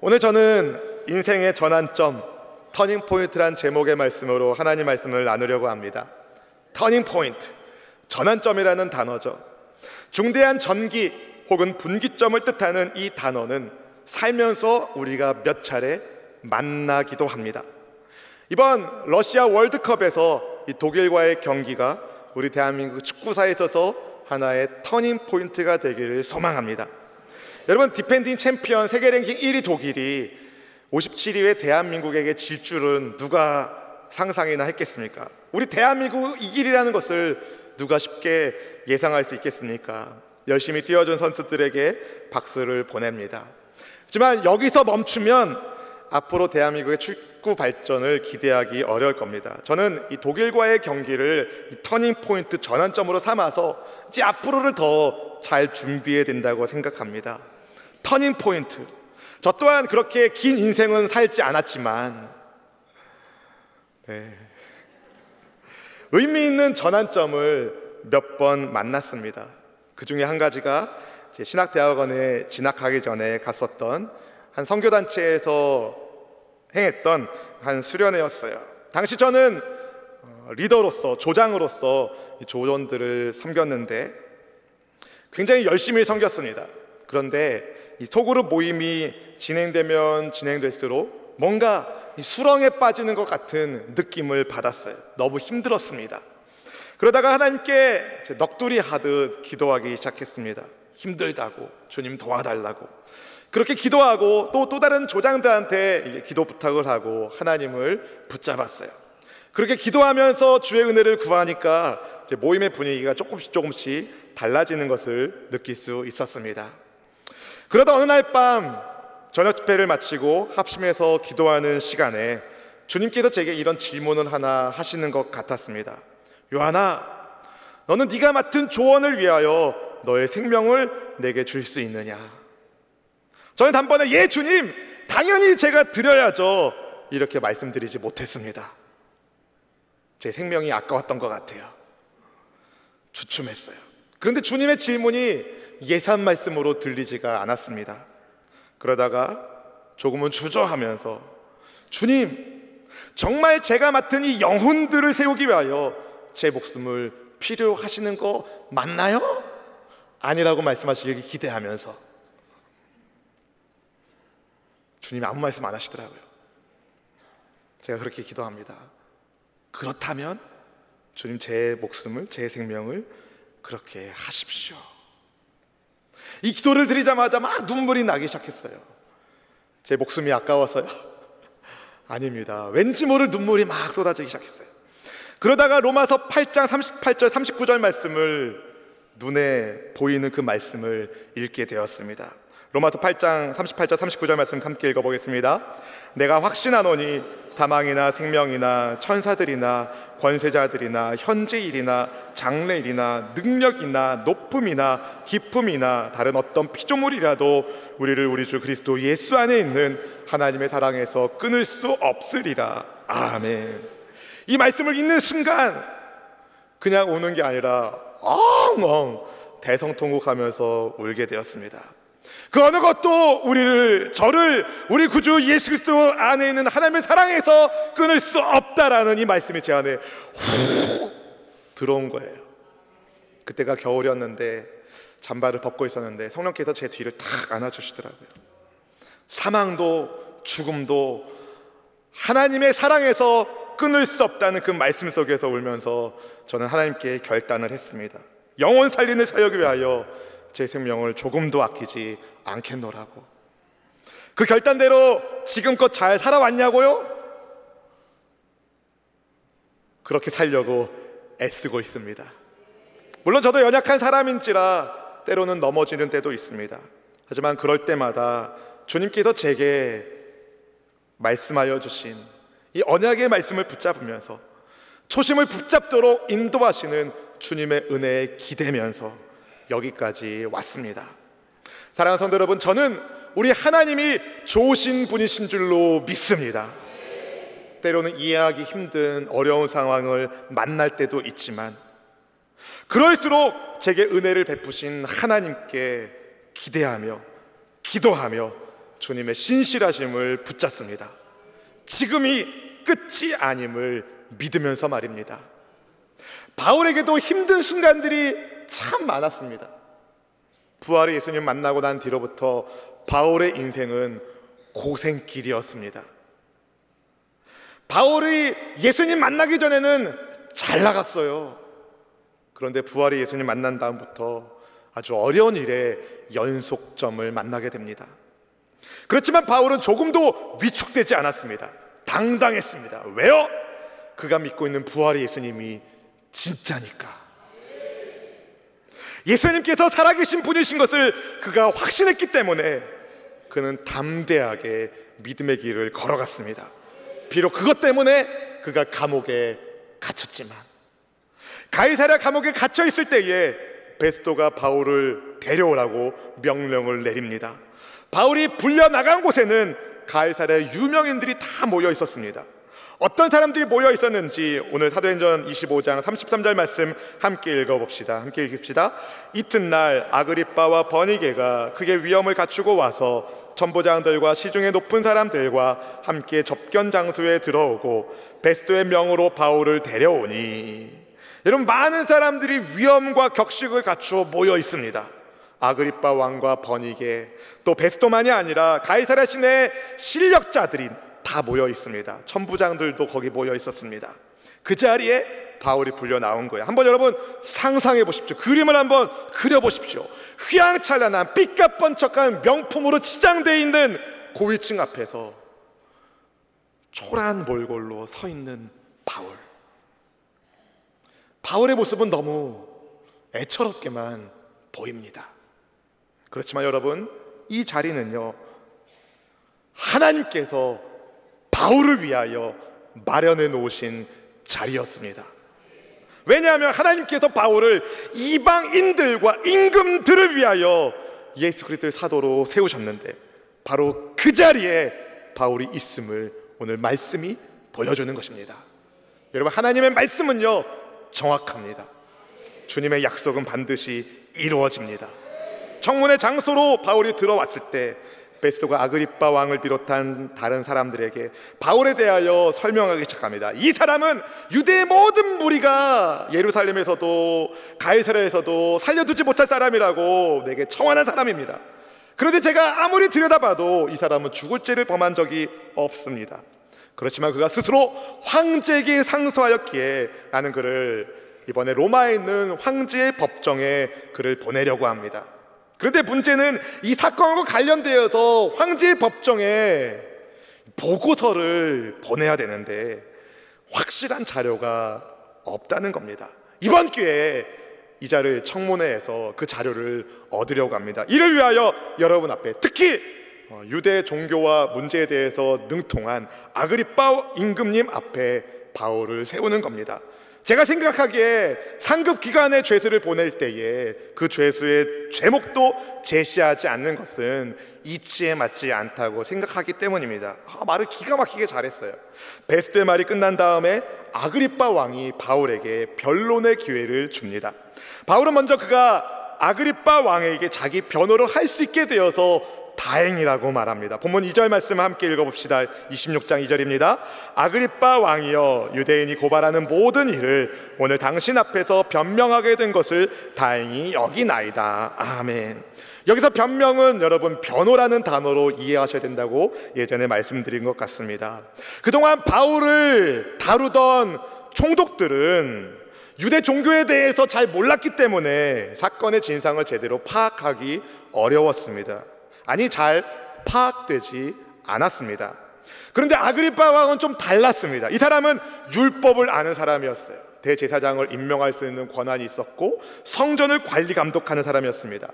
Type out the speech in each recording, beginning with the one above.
오늘 저는 인생의 전환점, 터닝포인트란 제목의 말씀으로 하나님 말씀을 나누려고 합니다. 터닝포인트, 전환점이라는 단어죠. 중대한 전기 혹은 분기점을 뜻하는 이 단어는 살면서 우리가 몇 차례 만나기도 합니다. 이번 러시아 월드컵에서 이 독일과의 경기가 우리 대한민국 축구사에 있어서 하나의 터닝포인트가 되기를 소망합니다. 여러분, 디펜딩 챔피언 세계 랭킹 1위 독일이 57위의 대한민국에게 질 줄은 누가 상상이나 했겠습니까? 우리 대한민국 이길이라는 것을 누가 쉽게 예상할 수 있겠습니까? 열심히 뛰어준 선수들에게 박수를 보냅니다. 하지만 여기서 멈추면 앞으로 대한민국의 축구 발전을 기대하기 어려울 겁니다. 저는 이 독일과의 경기를 이 터닝포인트 전환점으로 삼아서 이제 앞으로를 더 잘 준비해야 된다고 생각합니다. 터닝포인트, 저 또한 그렇게 긴 인생은 살지 않았지만 의미 있는 전환점을 몇 번 만났습니다. 그 중에 한 가지가 제 신학대학원에 진학하기 전에 갔었던 한 선교단체에서 행했던 한 수련회였어요. 당시 저는 리더로서, 조장으로서 이 조원들을 섬겼는데 굉장히 열심히 섬겼습니다. 그런데 이 소그룹 모임이 진행되면 진행될수록 뭔가 이 수렁에 빠지는 것 같은 느낌을 받았어요. 너무 힘들었습니다. 그러다가 하나님께 넋두리 하듯 기도하기 시작했습니다. 힘들다고, 주님 도와달라고. 그렇게 기도하고 또 다른 조장들한테 기도 부탁을 하고 하나님을 붙잡았어요. 그렇게 기도하면서 주의 은혜를 구하니까 모임의 분위기가 조금씩 달라지는 것을 느낄 수 있었습니다. 그러다 어느 날 밤 저녁 집회를 마치고 합심해서 기도하는 시간에 주님께서 제게 이런 질문을 하나 하시는 것 같았습니다. 요한아, 너는 네가 맡은 조언을 위하여 너의 생명을 내게 줄 수 있느냐? 저는 단번에 예 주님, 당연히 제가 드려야죠, 이렇게 말씀드리지 못했습니다. 제 생명이 아까웠던 것 같아요. 주춤했어요. 그런데 주님의 질문이 예산 말씀으로 들리지가 않았습니다. 그러다가 조금은 주저하면서 주님, 정말 제가 맡은 이 영혼들을 세우기 위하여 제 목숨을 필요하시는 거 맞나요? 아니라고 말씀하시길 기대하면서 주님이 아무 말씀 안 하시더라고요. 제가 그렇게 기도합니다. 그렇다면 주님, 제 목숨을, 제 생명을 그렇게 하십시오. 이 기도를 드리자마자 막 눈물이 나기 시작했어요. 제 목숨이 아까워서요? 아닙니다. 왠지 모를 눈물이 막 쏟아지기 시작했어요. 그러다가 로마서 8장 38절 39절 말씀을, 눈에 보이는 그 말씀을 읽게 되었습니다. 로마서 8장 38절 39절 말씀 함께 읽어보겠습니다. 내가 확신하노니 사망이나 생명이나 천사들이나 권세자들이나 현재일이나 장래일이나 능력이나 높음이나 깊음이나 다른 어떤 피조물이라도 우리를 우리 주 그리스도 예수 안에 있는 하나님의 사랑에서 끊을 수 없으리라. 아멘. 이 말씀을 읽는 순간 그냥 우는 게 아니라 엉엉 대성통곡하면서 울게 되었습니다. 그 어느 것도 저를 우리 구주 예수 그리스도 안에 있는 하나님의 사랑에서 끊을 수 없다라는 이 말씀이 제 안에 훅 들어온 거예요. 그때가 겨울이었는데 잠바를 벗고 있었는데 성령께서 제 뒤를 탁 안아주시더라고요. 사망도 죽음도 하나님의 사랑에서 끊을 수 없다는 그 말씀 속에서 울면서 저는 하나님께 결단을 했습니다. 영혼 살리는 사역을 위하여 제 생명을 조금도 아끼지 않겠노라고. 그 결단대로 지금껏 잘 살아왔냐고요? 그렇게 살려고 애쓰고 있습니다. 물론 저도 연약한 사람인지라 때로는 넘어지는 때도 있습니다. 하지만 그럴 때마다 주님께서 제게 말씀하여 주신 이 언약의 말씀을 붙잡으면서 초심을 붙잡도록 인도하시는 주님의 은혜에 기대면서 여기까지 왔습니다. 사랑하는 성도 여러분, 저는 우리 하나님이 좋으신 분이신 줄로 믿습니다. 때로는 이해하기 힘든 어려운 상황을 만날 때도 있지만 그럴수록 제게 은혜를 베푸신 하나님께 기대하며 기도하며 주님의 신실하심을 붙잡습니다. 지금이 끝이 아님을 믿으면서 말입니다. 바울에게도 힘든 순간들이 참 많았습니다. 부활의 예수님 만나고 난 뒤로부터 바울의 인생은 고생길이었습니다. 바울이 예수님 만나기 전에는 잘 나갔어요. 그런데 부활의 예수님 만난 다음부터 아주 어려운 일에 연속점을 만나게 됩니다. 그렇지만 바울은 조금도 위축되지 않았습니다. 당당했습니다. 왜요? 그가 믿고 있는 부활의 예수님이 진짜니까. 예수님께서 살아계신 분이신 것을 그가 확신했기 때문에 그는 담대하게 믿음의 길을 걸어갔습니다. 비록 그것 때문에 그가 감옥에 갇혔지만, 가이사랴 감옥에 갇혀 있을 때에 베스도가 바울을 데려오라고 명령을 내립니다. 바울이 불려나간 곳에는 가이사랴의 유명인들이 다 모여 있었습니다. 어떤 사람들이 모여 있었는지 오늘 사도행전 25장 33절 말씀 함께 읽어봅시다. 함께 읽읍시다. 이튿날 아그리빠와 버니게가 크게 위험을 갖추고 와서 천부장들과 시중의 높은 사람들과 함께 접견 장소에 들어오고 베스도의 명으로 바울을 데려오니, 여러분, 많은 사람들이 위험과 격식을 갖추어 모여 있습니다. 아그리빠 왕과 버니게, 또 베스도만이 아니라 가이사랴 시내의 실력자들이 다 모여 있습니다. 천부장들도 거기 모여 있었습니다. 그 자리에 바울이 불려 나온 거예요. 한번 여러분 상상해 보십시오. 그림을 한번 그려 보십시오. 휘황찬란한 삐까뻔쩍한 명품으로 치장되어 있는 고위층 앞에서 초라한 몰골로 서 있는 바울. 바울의 모습은 너무 애처롭게만 보입니다. 그렇지만 여러분, 이 자리는요, 하나님께서 바울을 위하여 마련해 놓으신 자리였습니다. 왜냐하면 하나님께서 바울을 이방인들과 임금들을 위하여 예수 그리스도의 사도로 세우셨는데, 바로 그 자리에 바울이 있음을 오늘 말씀이 보여주는 것입니다. 여러분, 하나님의 말씀은요 정확합니다. 주님의 약속은 반드시 이루어집니다. 청문회 장소로 바울이 들어왔을 때 베스도가 아그리빠 왕을 비롯한 다른 사람들에게 바울에 대하여 설명하기 시작합니다. 이 사람은 유대의 모든 무리가 예루살렘에서도 가이사랴에서도 살려두지 못할 사람이라고 내게 청하는 사람입니다. 그런데 제가 아무리 들여다봐도 이 사람은 죽을 죄를 범한 적이 없습니다. 그렇지만 그가 스스로 황제에게 상소하였기에 나는 그를 이번에 로마에 있는 황제의 법정에 그를 보내려고 합니다. 그런데 문제는 이 사건과 관련되어서 황제의 법정에 보고서를 보내야 되는데 확실한 자료가 없다는 겁니다. 이번 기회에 이 자를 청문회에서 그 자료를 얻으려고 합니다. 이를 위하여 여러분 앞에, 특히 유대 종교와 문제에 대해서 능통한 아그리빠 임금님 앞에 바울을 세우는 겁니다. 제가 생각하기에 상급 기관의 죄수를 보낼 때에 그 죄수의 죄목도 제시하지 않는 것은 이치에 맞지 않다고 생각하기 때문입니다. 말을 기가 막히게 잘했어요. 베스도의 말이 끝난 다음에 아그리빠 왕이 바울에게 변론의 기회를 줍니다. 바울은 먼저 그가 아그리빠 왕에게 자기 변호를 할 수 있게 되어서 다행이라고 말합니다. 본문 2절 말씀을 함께 읽어봅시다. 26장 2절입니다. 아그리빠 왕이여, 유대인이 고발하는 모든 일을 오늘 당신 앞에서 변명하게 된 것을 다행히 여기나이다. 아멘. 여기서 변명은 여러분 변호라는 단어로 이해하셔야 된다고 예전에 말씀드린 것 같습니다. 그동안 바울을 다루던 총독들은 유대 종교에 대해서 잘 몰랐기 때문에 사건의 진상을 제대로 파악하기 어려웠습니다. 아니, 잘 파악되지 않았습니다. 그런데 아그리빠 왕은 좀 달랐습니다. 이 사람은 율법을 아는 사람이었어요. 대제사장을 임명할 수 있는 권한이 있었고 성전을 관리 감독하는 사람이었습니다.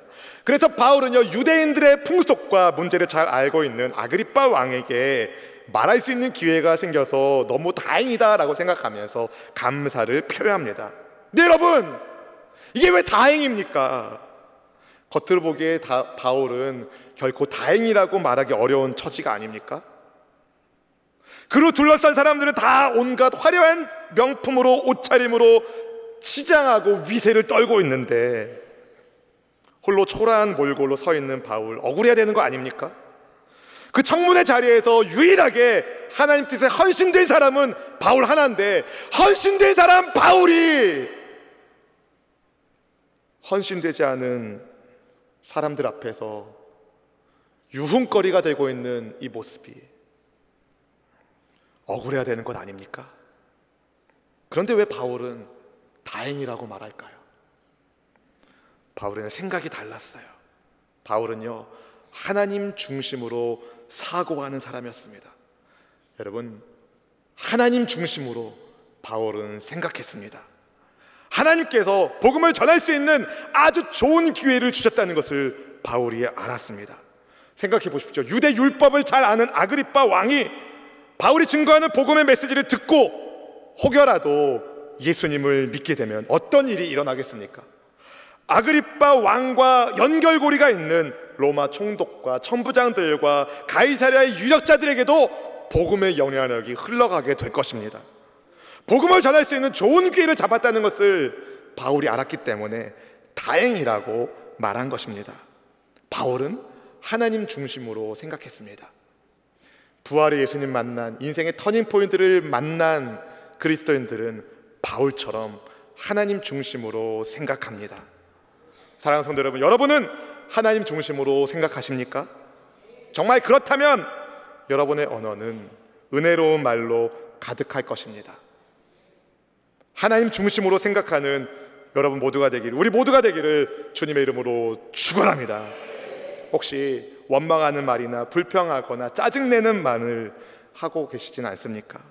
그래서 바울은요, 유대인들의 풍속과 문제를 잘 알고 있는 아그리빠 왕에게 말할 수 있는 기회가 생겨서 너무 다행이다라고 생각하면서 감사를 표합니다. 근데 여러분, 이게 왜 다행입니까? 겉으로 보기에 바울은 결코 다행이라고 말하기 어려운 처지가 아닙니까? 그로 둘러싼 사람들은 다 온갖 화려한 명품으로, 옷차림으로 치장하고 위세를 떨고 있는데 홀로 초라한 몰골로 서 있는 바울, 억울해야 되는 거 아닙니까? 그 청문회 자리에서 유일하게 하나님 뜻에 헌신된 사람은 바울 하나인데, 헌신된 사람 바울이 헌신되지 않은 사람들 앞에서 유흥거리가 되고 있는 이 모습이 억울해야 되는 것 아닙니까? 그런데 왜 바울은 다행이라고 말할까요? 바울은 생각이 달랐어요. 바울은요, 하나님 중심으로 사고하는 사람이었습니다. 여러분, 하나님 중심으로 바울은 생각했습니다. 하나님께서 복음을 전할 수 있는 아주 좋은 기회를 주셨다는 것을 바울이 알았습니다. 생각해 보십시오. 유대 율법을 잘 아는 아그리빠 왕이 바울이 증거하는 복음의 메시지를 듣고 혹여라도 예수님을 믿게 되면 어떤 일이 일어나겠습니까? 아그리빠 왕과 연결고리가 있는 로마 총독과 천부장들과 가이사랴의 유력자들에게도 복음의 영향력이 흘러가게 될 것입니다. 복음을 전할 수 있는 좋은 기회를 잡았다는 것을 바울이 알았기 때문에 다행이라고 말한 것입니다. 바울은 하나님 중심으로 생각했습니다. 부활의 예수님 만난, 인생의 터닝포인트를 만난 그리스도인들은 바울처럼 하나님 중심으로 생각합니다. 사랑하는 성도 여러분, 여러분은 하나님 중심으로 생각하십니까? 정말 그렇다면 여러분의 언어는 은혜로운 말로 가득할 것입니다. 하나님 중심으로 생각하는 여러분 모두가 되기를, 우리 모두가 되기를 주님의 이름으로 축원합니다. 혹시 원망하는 말이나 불평하거나 짜증내는 말을 하고 계시지는 않습니까?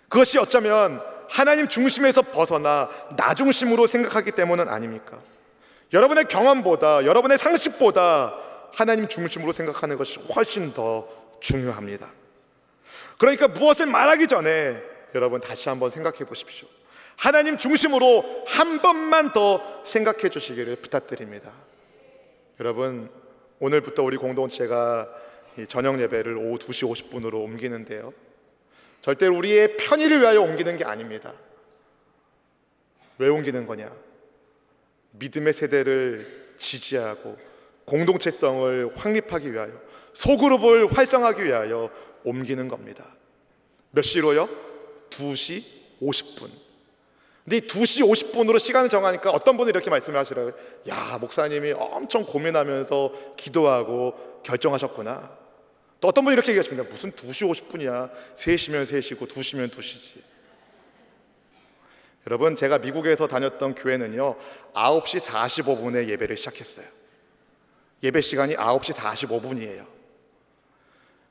그것이 어쩌면 하나님 중심에서 벗어나 나 중심으로 생각하기 때문은 아닙니까? 여러분의 경험보다, 여러분의 상식보다 하나님 중심으로 생각하는 것이 훨씬 더 중요합니다. 그러니까 무엇을 말하기 전에 여러분 다시 한번 생각해 보십시오. 하나님 중심으로 한 번만 더 생각해 주시기를 부탁드립니다. 여러분, 오늘부터 우리 공동체가 저녁 예배를 오후 2시 50분으로 옮기는데요, 절대 우리의 편의를 위하여 옮기는 게 아닙니다. 왜 옮기는 거냐? 믿음의 세대를 지지하고 공동체성을 확립하기 위하여, 소그룹을 활성화하기 위하여 옮기는 겁니다. 몇 시로요? 2시 50분. 근데 이 2시 50분으로 시간을 정하니까 어떤 분이 이렇게 말씀하시더라고요. 야, 목사님이 엄청 고민하면서 기도하고 결정하셨구나. 또 어떤 분이 이렇게 얘기하십니다. 무슨 2시 50분이야. 3시면 3시고 2시면 2시지. 여러분, 제가 미국에서 다녔던 교회는요 9시 45분에 예배를 시작했어요. 예배 시간이 9시 45분이에요.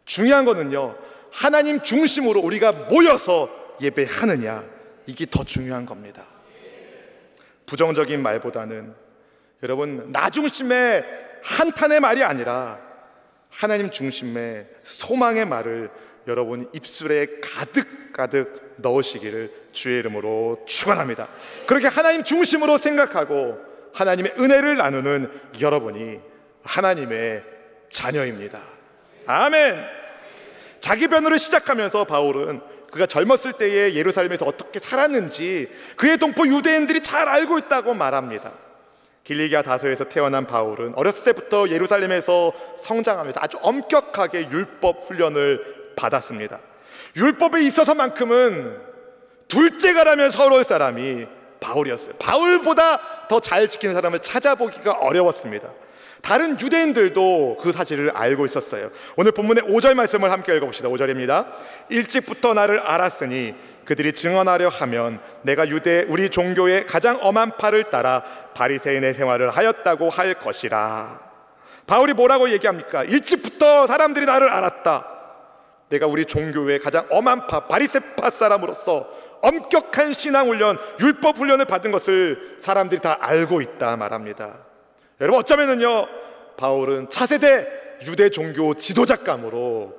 중요한 거는요, 하나님 중심으로 우리가 모여서 예배하느냐, 이게 더 중요한 겁니다. 부정적인 말보다는 여러분, 나 중심의 한탄의 말이 아니라 하나님 중심의 소망의 말을 여러분 입술에 가득가득 넣으시기를 주의 이름으로 축원합니다. 그렇게 하나님 중심으로 생각하고 하나님의 은혜를 나누는 여러분이 하나님의 자녀입니다. 아멘. 자기 변호를 시작하면서 바울은 그가 젊었을 때에 예루살렘에서 어떻게 살았는지 그의 동포 유대인들이 잘 알고 있다고 말합니다. 길리기아 다소에서 태어난 바울은 어렸을 때부터 예루살렘에서 성장하면서 아주 엄격하게 율법 훈련을 받았습니다. 율법에 있어서만큼은 둘째가라면 서러울 사람이 바울이었어요. 바울보다 더 잘 지키는 사람을 찾아보기가 어려웠습니다. 다른 유대인들도 그 사실을 알고 있었어요. 오늘 본문의 5절 말씀을 함께 읽어봅시다. 5절입니다. 일찍부터 나를 알았으니 그들이 증언하려 하면 내가 우리 종교의 가장 엄한 팔을 따라 바리새인의 생활을 하였다고 할 것이라. 바울이 뭐라고 얘기합니까? 일찍부터 사람들이 나를 알았다. 내가 우리 종교의 가장 엄한 파, 바리새파 사람으로서 엄격한 신앙훈련, 율법훈련을 받은 것을 사람들이 다 알고 있다 말합니다. 여러분, 어쩌면은요 바울은 차세대 유대 종교 지도자감으로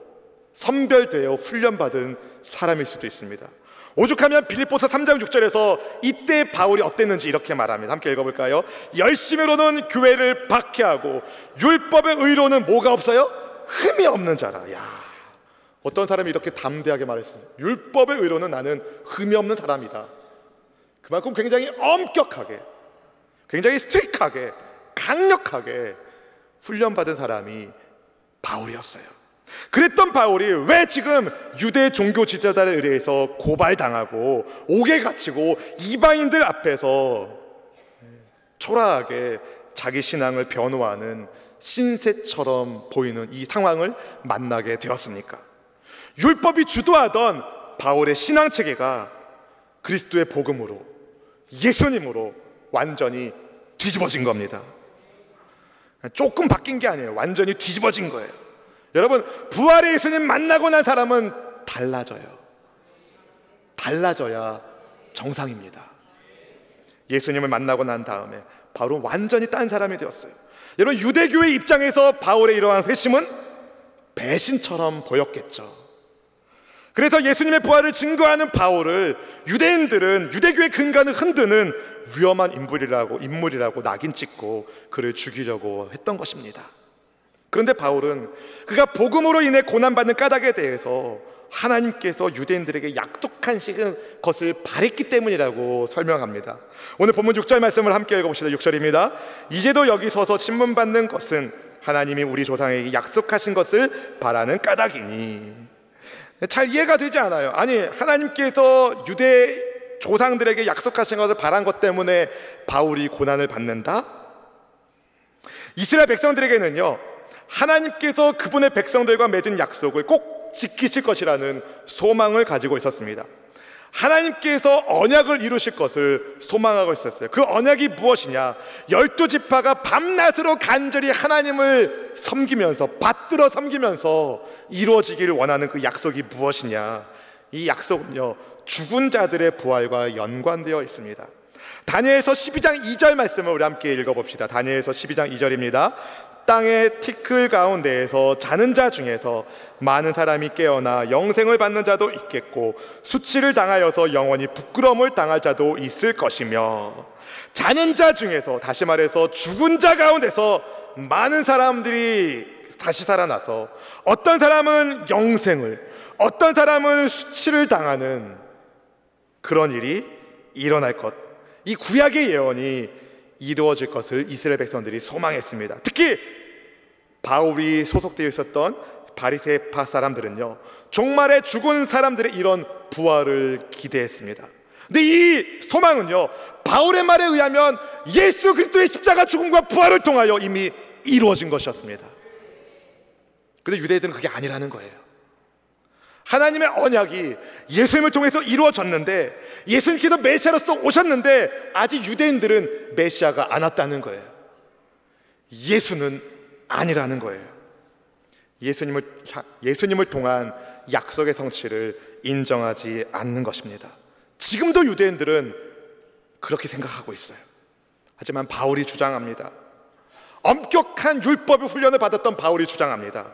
선별되어 훈련받은 사람일 수도 있습니다. 오죽하면 빌립보서 3장 6절에서 이때 바울이 어땠는지 이렇게 말합니다. 함께 읽어볼까요? 열심히로는 교회를 박해하고 율법의 의로는 뭐가 없어요? 흠이 없는 자라. 야, 어떤 사람이 이렇게 담대하게 말했어요. 율법의 의로는 나는 흠이 없는 사람이다. 그만큼 굉장히 엄격하게, 굉장히 스트릭하게, 강력하게 훈련받은 사람이 바울이었어요. 그랬던 바울이 왜 지금 유대 종교 지도자들에 의해서 고발당하고 옥에 갇히고 이방인들 앞에서 초라하게 자기 신앙을 변호하는 신세처럼 보이는 이 상황을 만나게 되었습니까? 율법이 주도하던 바울의 신앙 체계가 그리스도의 복음으로, 예수님으로 완전히 뒤집어진 겁니다. 조금 바뀐 게 아니에요. 완전히 뒤집어진 거예요. 여러분, 부활의 예수님 만나고 난 사람은 달라져요. 달라져야 정상입니다. 예수님을 만나고 난 다음에 바로 완전히 딴 사람이 되었어요. 여러분, 유대교의 입장에서 바울의 이러한 회심은 배신처럼 보였겠죠. 그래서 예수님의 부활을 증거하는 바울을 유대인들은 유대교의 근간을 흔드는 위험한 인물이라고 낙인 찍고 그를 죽이려고 했던 것입니다. 그런데 바울은 그가 복음으로 인해 고난받는 까닭에 대해서 하나님께서 유대인들에게 약속하신 것을 바랬기 때문이라고 설명합니다. 오늘 본문 6절 말씀을 함께 읽어봅시다. 6절입니다. 이제도 여기 서서 신문받는 것은 하나님이 우리 조상에게 약속하신 것을 바라는 까닭이니. 잘 이해가 되지 않아요. 아니, 하나님께서 유대 조상들에게 약속하신 것을 바란 것 때문에 바울이 고난을 받는다? 이스라엘 백성들에게는요, 하나님께서 그분의 백성들과 맺은 약속을 꼭 지키실 것이라는 소망을 가지고 있었습니다. 하나님께서 언약을 이루실 것을 소망하고 있었어요. 그 언약이 무엇이냐? 12지파가 밤낮으로 간절히 하나님을 섬기면서, 받들어 섬기면서 이루어지기를 원하는 그 약속이 무엇이냐? 이 약속은요, 죽은 자들의 부활과 연관되어 있습니다. 다니엘서 12장 2절 말씀을 우리 함께 읽어봅시다. 다니엘서 12장 2절입니다. 땅의 티끌 가운데에서 자는 자 중에서 많은 사람이 깨어나 영생을 받는 자도 있겠고 수치를 당하여서 영원히 부끄러움을 당할 자도 있을 것이며, 자는 자 중에서, 다시 말해서 죽은 자 가운데서 많은 사람들이 다시 살아나서 어떤 사람은 영생을, 어떤 사람은 수치를 당하는 그런 일이 일어날 것, 이 구약의 예언이 이루어질 것을 이스라엘 백성들이 소망했습니다. 특히 바울이 소속되어 있었던 바리새파 사람들은요, 종말에 죽은 사람들의 이런 부활을 기대했습니다. 근데 이 소망은요, 바울의 말에 의하면 예수 그리스도의 십자가 죽음과 부활을 통하여 이미 이루어진 것이었습니다. 그런데 유대인들은 그게 아니라는 거예요. 하나님의 언약이 예수님을 통해서 이루어졌는데, 예수님께서 메시아로서 오셨는데 아직 유대인들은 메시아가 안 왔다는 거예요. 예수는 아니라는 거예요. 예수님을 통한 약속의 성취를 인정하지 않는 것입니다. 지금도 유대인들은 그렇게 생각하고 있어요. 하지만 바울이 주장합니다. 엄격한 율법의 훈련을 받았던 바울이 주장합니다.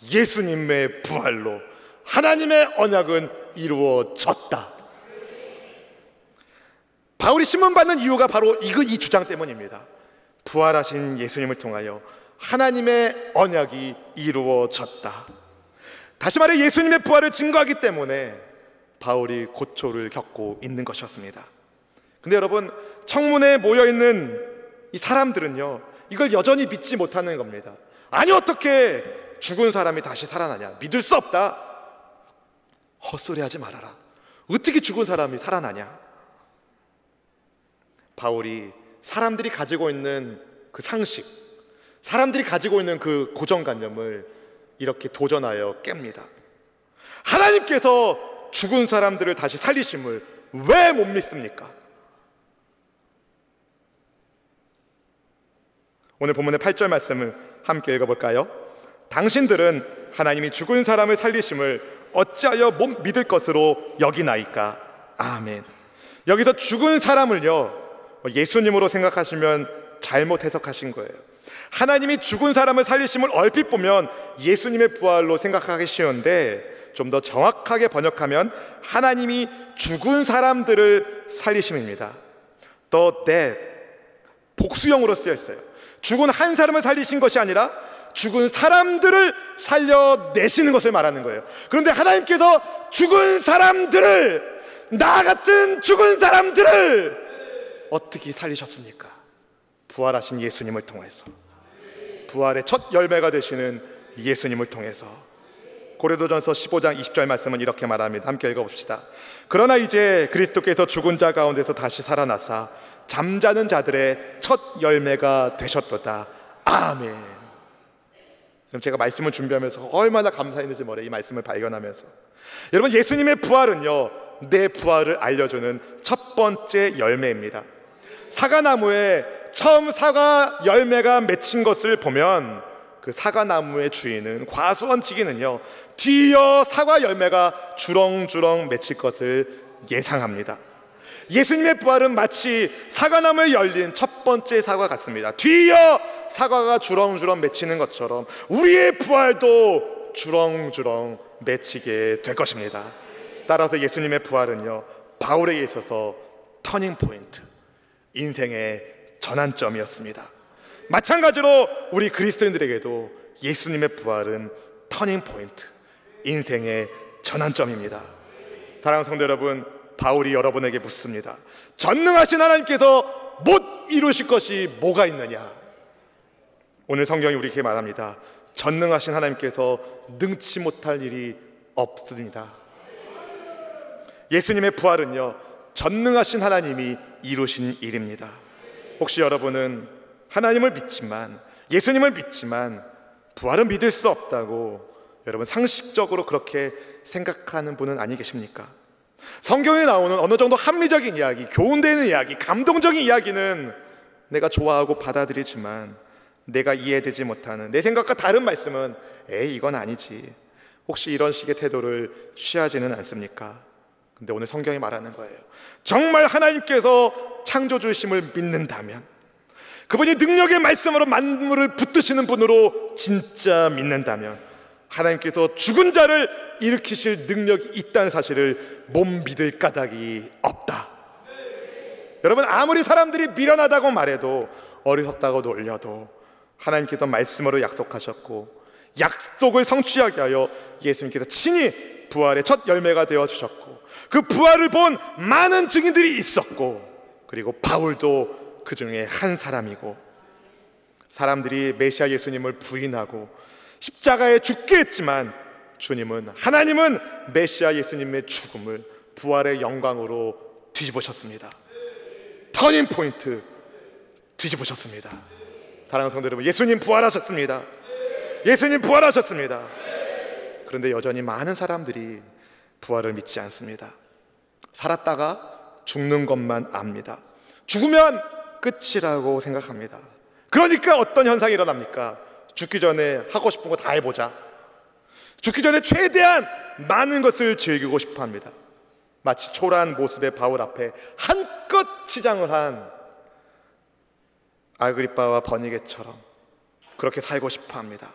예수님의 부활로 하나님의 언약은 이루어졌다. 바울이 신문받는 이유가 바로 이 주장 때문입니다. 부활하신 예수님을 통하여 하나님의 언약이 이루어졌다. 다시 말해 예수님의 부활을 증거하기 때문에 바울이 고초를 겪고 있는 것이었습니다. 근데 여러분, 청문회에 모여있는 이 사람들은요, 이걸 여전히 믿지 못하는 겁니다. 아니, 어떻게 죽은 사람이 다시 살아나냐? 믿을 수 없다. 헛소리하지 말아라. 어떻게 죽은 사람이 살아나냐? 바울이 사람들이 가지고 있는 그 상식, 사람들이 가지고 있는 그 고정관념을 이렇게 도전하여 깹니다. 하나님께서 죽은 사람들을 다시 살리심을 왜 못 믿습니까? 오늘 본문의 8절 말씀을 함께 읽어볼까요? 당신들은 하나님이 죽은 사람을 살리심을 어찌하여 못 믿을 것으로 여기나이까? 아멘. 여기서 죽은 사람을요, 예수님으로 생각하시면 잘못 해석하신 거예요. 하나님이 죽은 사람을 살리심을 얼핏 보면 예수님의 부활로 생각하기 쉬운데, 좀 더 정확하게 번역하면 하나님이 죽은 사람들을 살리심입니다. The dead, 복수형으로 쓰여 있어요. 죽은 한 사람을 살리신 것이 아니라 죽은 사람들을 살려내시는 것을 말하는 거예요. 그런데 하나님께서 죽은 사람들을, 나 같은 죽은 사람들을 어떻게 살리셨습니까? 부활하신 예수님을 통해서, 부활의 첫 열매가 되시는 예수님을 통해서. 고린도전서 15장 20절 말씀은 이렇게 말합니다. 함께 읽어봅시다. 그러나 이제 그리스도께서 죽은 자 가운데서 다시 살아나사 잠자는 자들의 첫 열매가 되셨도다. 아멘. 그럼 제가 말씀을 준비하면서 얼마나 감사했는지 모르겠어요. 이 말씀을 발견하면서. 여러분, 예수님의 부활은요, 내 부활을 알려주는 첫 번째 열매입니다. 사과나무에 처음 사과 열매가 맺힌 것을 보면 그 사과나무의 주인은, 과수원치기는요, 뒤이어 사과 열매가 주렁주렁 맺힐 것을 예상합니다. 예수님의 부활은 마치 사과나무에 열린 첫 번째 사과 같습니다. 뒤이어 사과가 주렁주렁 맺히는 것처럼 우리의 부활도 주렁주렁 맺히게 될 것입니다. 따라서 예수님의 부활은요, 바울에게 있어서 터닝 포인트, 인생의 전환점이었습니다. 마찬가지로 우리 그리스도인들에게도 예수님의 부활은 터닝 포인트, 인생의 전환점입니다. 사랑하는 성도 여러분, 바울이 여러분에게 묻습니다. 전능하신 하나님께서 못 이루실 것이 뭐가 있느냐? 오늘 성경이 우리에게 말합니다. 전능하신 하나님께서 능치 못할 일이 없습니다. 예수님의 부활은요, 전능하신 하나님이 이루신 일입니다. 혹시 여러분은 하나님을 믿지만, 예수님을 믿지만 부활은 믿을 수 없다고 여러분 상식적으로 그렇게 생각하는 분은 아니 계십니까? 성경에 나오는 어느 정도 합리적인 이야기, 교훈되는 이야기, 감동적인 이야기는 내가 좋아하고 받아들이지만 내가 이해되지 못하는, 내 생각과 다른 말씀은 에이, 이건 아니지. 혹시 이런 식의 태도를 취하지는 않습니까? 근데 오늘 성경이 말하는 거예요. 정말 하나님께서 창조주심을 믿는다면, 그분이 능력의 말씀으로 만물을 붙드시는 분으로 진짜 믿는다면, 하나님께서 죽은 자를 일으키실 능력이 있다는 사실을 못 믿을 까닭이 없다. 여러분, 아무리 사람들이 미련하다고 말해도, 어리석다고 놀려도 하나님께서 말씀으로 약속하셨고, 약속을 성취하게 하여 예수님께서 친히 부활의 첫 열매가 되어주셨고, 그 부활을 본 많은 증인들이 있었고, 그리고 바울도 그 중에 한 사람이고, 사람들이 메시아 예수님을 부인하고 십자가에 죽게 했지만 하나님은 메시아 예수님의 죽음을 부활의 영광으로 뒤집으셨습니다. 터닝 포인트, 뒤집으셨습니다. 사랑하는 성도 여러분, 예수님 부활하셨습니다. 예수님 부활하셨습니다. 그런데 여전히 많은 사람들이 부활을 믿지 않습니다. 살았다가 죽는 것만 압니다. 죽으면 끝이라고 생각합니다. 그러니까 어떤 현상이 일어납니까? 죽기 전에 하고 싶은 거 다 해보자. 죽기 전에 최대한 많은 것을 즐기고 싶어 합니다. 마치 초라한 모습의 바울 앞에 한껏 치장을 한 아그리빠와 버니게처럼 그렇게 살고 싶어 합니다.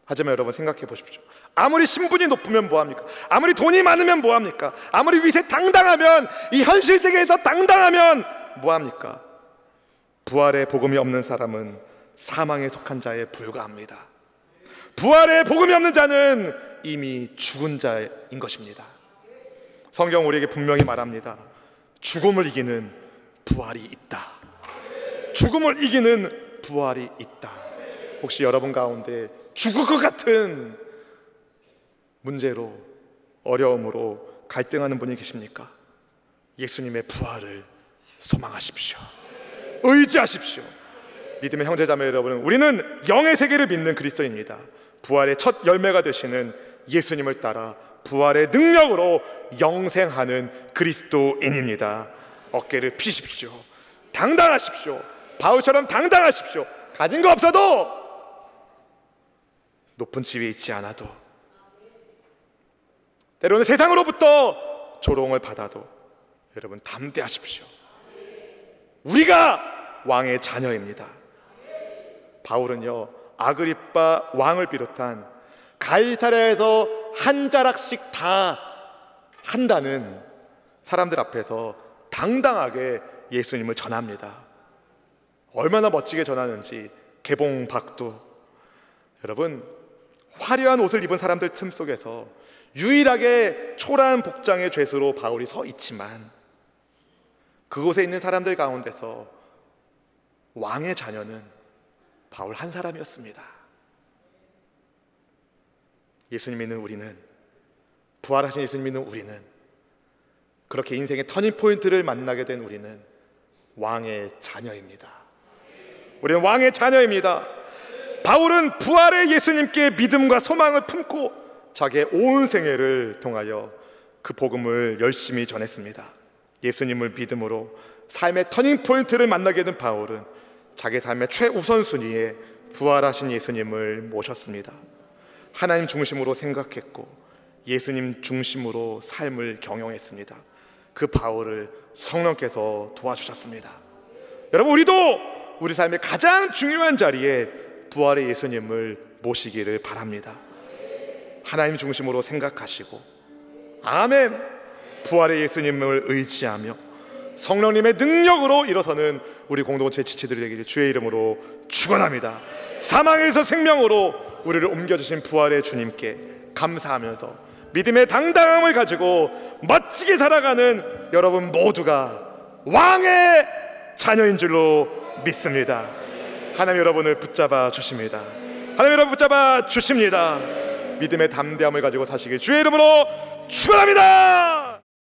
하지만 여러분, 생각해 보십시오. 아무리 신분이 높으면 뭐합니까? 아무리 돈이 많으면 뭐합니까? 아무리 위세 당당하면, 이 현실 세계에서 당당하면 뭐합니까? 부활의 복음이 없는 사람은 사망에 속한 자에 불과합니다. 부활의 복음이 없는 자는 이미 죽은 자인 것입니다. 성경 우리에게 분명히 말합니다. 죽음을 이기는 부활이 있다. 죽음을 이기는 부활이 있다. 혹시 여러분 가운데 죽을 것 같은 문제로, 어려움으로 갈등하는 분이 계십니까? 예수님의 부활을 소망하십시오. 의지하십시오. 믿음의 형제자매 여러분, 우리는 영의 세계를 믿는 그리스도입니다. 부활의 첫 열매가 되시는 예수님을 따라 부활의 능력으로 영생하는 그리스도인입니다. 어깨를 피십시오. 당당하십시오. 바울처럼 당당하십시오. 가진 거 없어도, 높은 지위에 있지 않아도, 때로는 세상으로부터 조롱을 받아도 여러분 담대하십시오. 우리가 왕의 자녀입니다. 바울은요, 아그리빠 왕을 비롯한 가이사랴에서 한 자락씩 다 한다는 사람들 앞에서 당당하게 예수님을 전합니다. 얼마나 멋지게 전하는지, 개봉박두. 여러분, 화려한 옷을 입은 사람들 틈 속에서 유일하게 초라한 복장의 죄수로 바울이 서 있지만, 그곳에 있는 사람들 가운데서 왕의 자녀는 바울 한 사람이었습니다. 예수님 믿는 우리는 부활하신 예수님 믿는 우리는, 그렇게 인생의 터닝포인트를 만나게 된 우리는 왕의 자녀입니다. 우리는 왕의 자녀입니다. 바울은 부활의 예수님께 믿음과 소망을 품고 자기의 온 생애를 통하여 그 복음을 열심히 전했습니다. 예수님을 믿음으로 삶의 터닝포인트를 만나게 된 바울은 자기 삶의 최우선순위에 부활하신 예수님을 모셨습니다. 하나님 중심으로 생각했고 예수님 중심으로 삶을 경영했습니다. 그 바울을 성령께서 도와주셨습니다. 여러분, 우리도 우리 삶의 가장 중요한 자리에 부활의 예수님을 모시기를 바랍니다. 하나님 중심으로 생각하시고, 아멘, 부활의 예수님을 의지하며 성령님의 능력으로 일어서는 우리 공동체 지체들이 되기를 주의 이름으로 축원합니다. 사망에서 생명으로 우리를 옮겨주신 부활의 주님께 감사하면서 믿음의 당당함을 가지고 멋지게 살아가는 여러분 모두가 왕의 자녀인 줄로 믿습니다. 하나님 여러분을 붙잡아 주십니다. 하나님 여러분 붙잡아 주십니다. 믿음의 담대함을 가지고 사시길 주의 이름으로 축원합니다.